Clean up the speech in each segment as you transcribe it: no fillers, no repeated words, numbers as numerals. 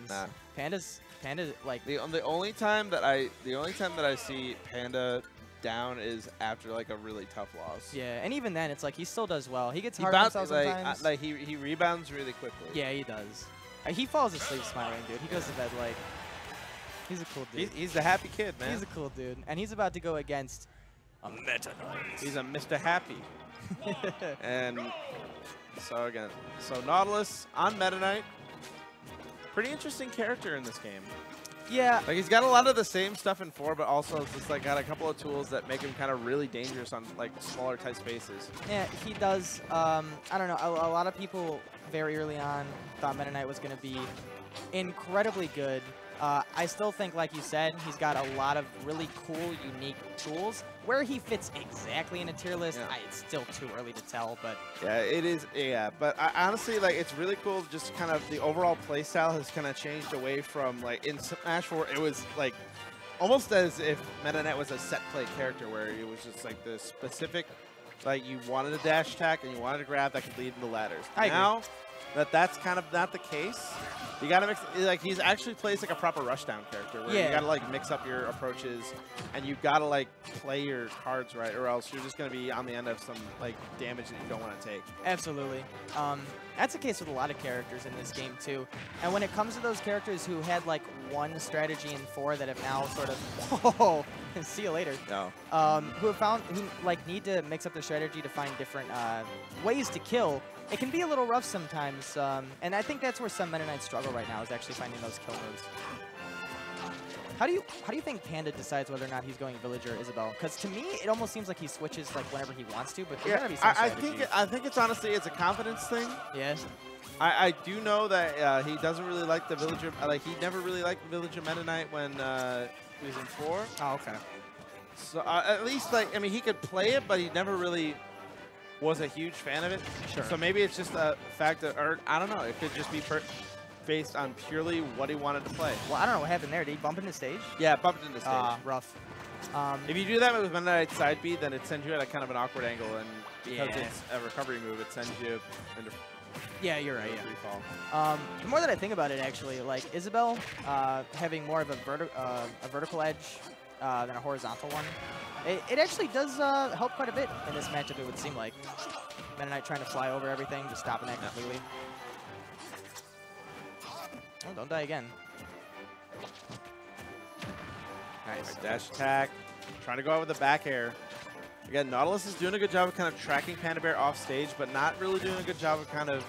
games. Nah. Panda like The only time that I see Panda down is after like a really tough loss. yeah, and even then, it's like he still does well. He gets He hard on bounces himself sometimes. like he rebounds really quickly. Yeah, he does. He falls asleep smiling, dude. He goes to bed like he's a cool dude. He's a happy kid, man. He's a cool dude, and he's about to go against a Meta Knight. He's a Mr. Happy. And so again, Nautilus on Meta Knight. Pretty interesting character in this game. Yeah. Like he's got a lot of the same stuff in 4, but also it's just like got a couple of tools that make him kind of really dangerous on like smaller type spaces. Yeah, he does. I don't know. A lot of people very early on thought Meta Knight was going to be incredibly good. I still think, like you said, he's got a lot of really cool, unique tools. Where he fits exactly in a tier list, it's still too early to tell. But yeah, it is. Yeah, but honestly, like it's really cool. Just kind of the overall playstyle has kind of changed away from like in Smash 4. It was like almost as if Meta Knight was a set play character, where it was just like the specific, like you wanted a dash attack and you wanted to grab that could lead into ladders. Now that's kind of not the case. You gotta mix, like he's actually plays like a proper rushdown character where you gotta like mix up your approaches and you gotta like play your cards right, or else you're just gonna be on the end of some like damage that you don't want to take. Absolutely. That's the case with a lot of characters in this game too. And when it comes to those characters who had like one strategy in 4 that have now sort of whoa, see you later. No. Who like need to mix up their strategy to find different ways to kill. It can be a little rough sometimes, and I think that's where some Meta Knights struggle right now, is actually finding those kill moves. How do you think Panda decides whether or not he's going Villager or Isabelle? Because to me, it almost seems like he switches like whenever he wants to, but there's gotta be some strategy. I think it's honestly it's a confidence thing. Yeah. I do know that he doesn't really like the Villager. Like he never really liked the Villager Meta Knight when he was in 4. Oh, okay. So at least like I mean he could play it, but he never really was a huge fan of it. Sure. So maybe it's just a fact of, or I don't know, it could just be based on purely what he wanted to play. Well, I don't know what happened there. Did he bump into stage? Yeah, bumped into stage. Rough. If you do that with Meta Knight side B, then it sends you at a kind of an awkward angle, and because it's a recovery move, it sends you into yeah, you're right. free fall. The more that I think about it, actually, like Isabelle having more of a vertical edge than a horizontal one. It actually does help quite a bit in this matchup, it would seem like. Meta Knight trying to fly over everything, just stopping that completely. Oh, don't die again. Nice. Dash attack. Trying to go out with the back air. Again, Nautilus is doing a good job of kind of tracking Panda Bear off stage, but not really doing a good job of kind of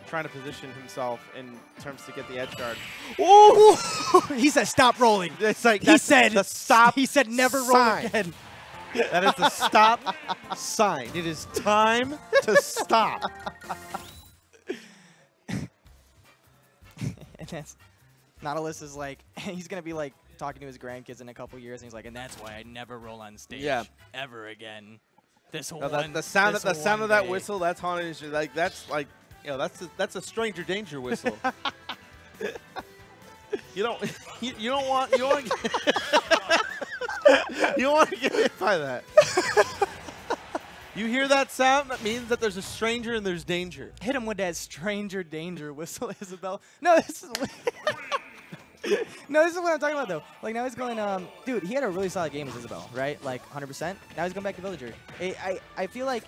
trying to position himself in terms to get the edge guard. Oh! He said stop rolling. It's like he said the stop. He said never roll again. That is the stop sign. It is time to stop. And that's Nautilus is like he's gonna be like talking to his grandkids in a couple years, and he's like, and that's why I never roll on stage ever again. The sound of that whistle, that's haunting. Like that's like, you know, that's a stranger danger whistle. you don't want you want to get hit by that. You hear that sound? That means that there's a stranger and there's danger. Hit him with that stranger danger whistle, Isabelle. No, this is no, this is what I'm talking about though. Like now he's going, dude, he had a really solid game as Isabelle, right? Like 100%. Now he's going back to Villager. I feel like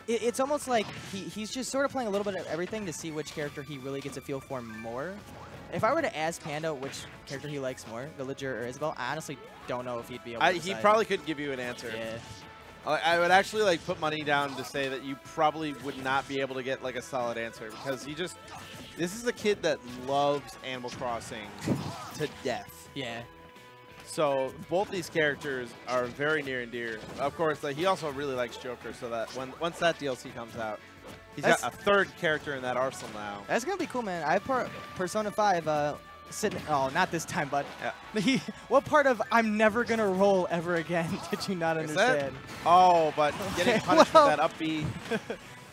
it's almost like he's just sort of playing a little bit of everything to see which character he really gets a feel for more. If I were to ask Panda which character he likes more, Villager or Isabelle, I honestly don't know if he'd be able to decide. He probably couldn't give you an answer. Yeah. I would actually like put money down to say that you probably would not be able to get like a solid answer, because this is a kid that loves Animal Crossing to death. Yeah. So both these characters are very near and dear. Of course, like, he also really likes Joker, so that once that DLC comes out, he's got a third character in that arsenal now. That's gonna be cool, man. I have Persona 5 sitting. Oh, not this time, but what part of I'm never gonna roll ever again did you not understand? Oh, but getting punished with that up B.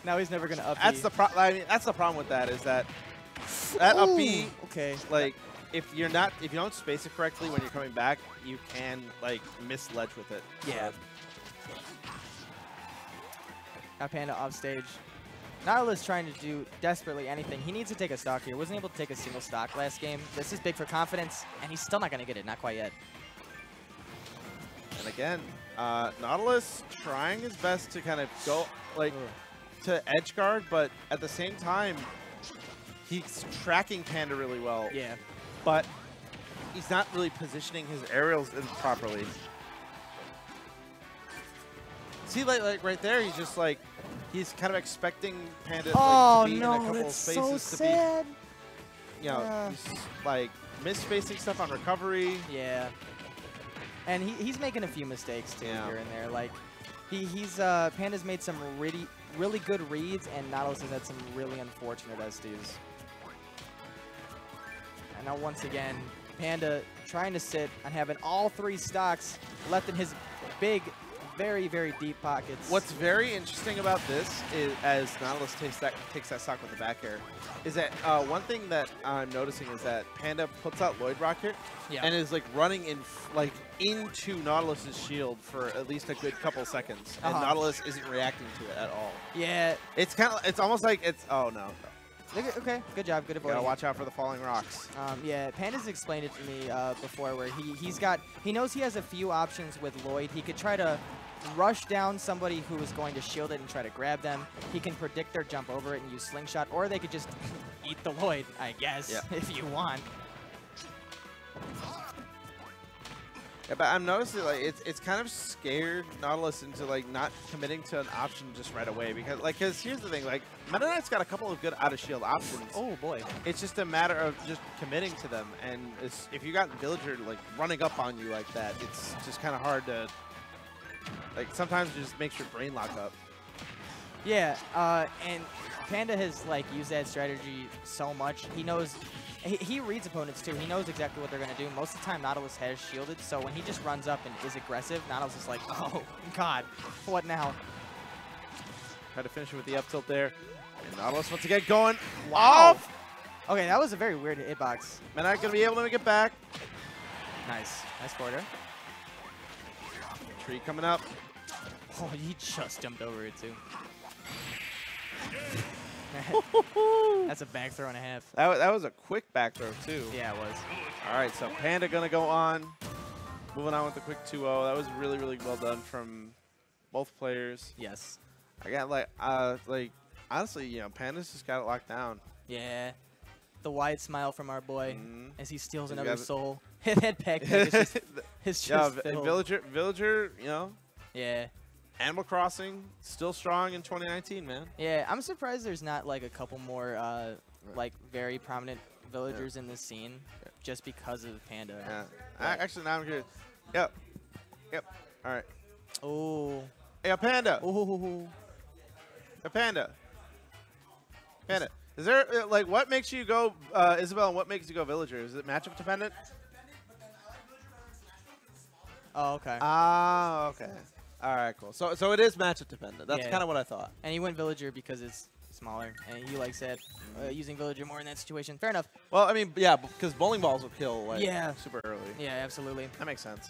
Now he's never gonna up B. That's the I mean, that's the problem with that, is that up B. Okay. Like, if you don't space it correctly when you're coming back, you can like miss ledge with it. Yeah. Now Panda off stage. Nautilus trying to do desperately anything. He needs to take a stock here. Wasn't able to take a single stock last game. This is big for confidence, and he's still not going to get it. Not quite yet. And again, Nautilus trying his best to kind of go like to edge guard, but at the same time, he's tracking Panda really well. Yeah. But he's not really positioning his aerials in properly. See, like right there, he's just like, he's kind of expecting Panda to be in a couple of spaces to be, you know, he's like misspacing stuff on recovery. Yeah. And he's making a few mistakes too here and there. Like he's Panda's made some really good reads, and Nautilus has had some really unfortunate SDs. And now once again, Panda trying to sit and having all 3 stocks left in his big, very, very deep pockets. What's very interesting about this is, as Nautilus takes that stock with the back air, is that one thing that I'm noticing is that Panda puts out Lloyd Rocket and is like running in into Nautilus's shield for at least a good couple seconds, and Nautilus isn't reacting to it at all. Yeah. It's almost like it's Okay, good job, good avoiding. Gotta watch out for the falling rocks. Yeah, Panda's explained it to me before, where he knows he has a few options with Lloyd. He could try to rush down somebody who is going to shield it and try to grab them. He can predict their jump over it and use Slingshot, or they could just eat the Lloyd, I guess, if you want. Yeah, but I'm noticing like it's kind of scared Nautilus into like not committing to an option just right away, because here's the thing, like Meta Knight's got a couple of good out of shield options. Oh boy. It's just a matter of just committing to them, and if you got Villager like running up on you like that, it's just kind of hard to like sometimes it just makes your brain lock up. Yeah, and Panda has like used that strategy so much. He knows. He reads opponents too. He knows exactly what they're going to do. Most of the time, Nautilus has shielded, so when he just runs up and is aggressive, Nautilus is like, oh, God, what now? Try to finish it with the up tilt there. And Nautilus wants to get going. Wow. Off. Okay, that was a very weird hitbox. Man, not going to be able to make it back. Nice. Nice border. Tree coming up. Oh, he just jumped over it, too. That's a back throw and a half. That was a quick back throw, too. Yeah, it was. All right, so Panda going to go on. Moving on with the quick 2-0. That was really, really well done from both players. Yes. I got, like honestly, you know, Panda's just got it locked down. Yeah. The wide smile from our boy as he steals another soul. That backpack is just filled. Villager, you know. Yeah. Animal Crossing, still strong in 2019, man. Yeah, I'm surprised there's not like a couple more like very prominent villagers in this scene just because of Panda. Yeah. Actually, now I'm curious. Yep. All right. Oh. Hey, Panda. Oh. Panda. Is there like what makes you go Isabelle? And what makes you go Villager? Is it matchup dependent? Oh, okay. Ah, okay. All right, cool. So it is matchup dependent. That's kind of what I thought. And he went Villager because it's smaller, and he likes that using Villager more in that situation. Fair enough. Well, I mean, yeah, because bowling balls will kill like yeah. super early. Yeah, absolutely. That makes sense.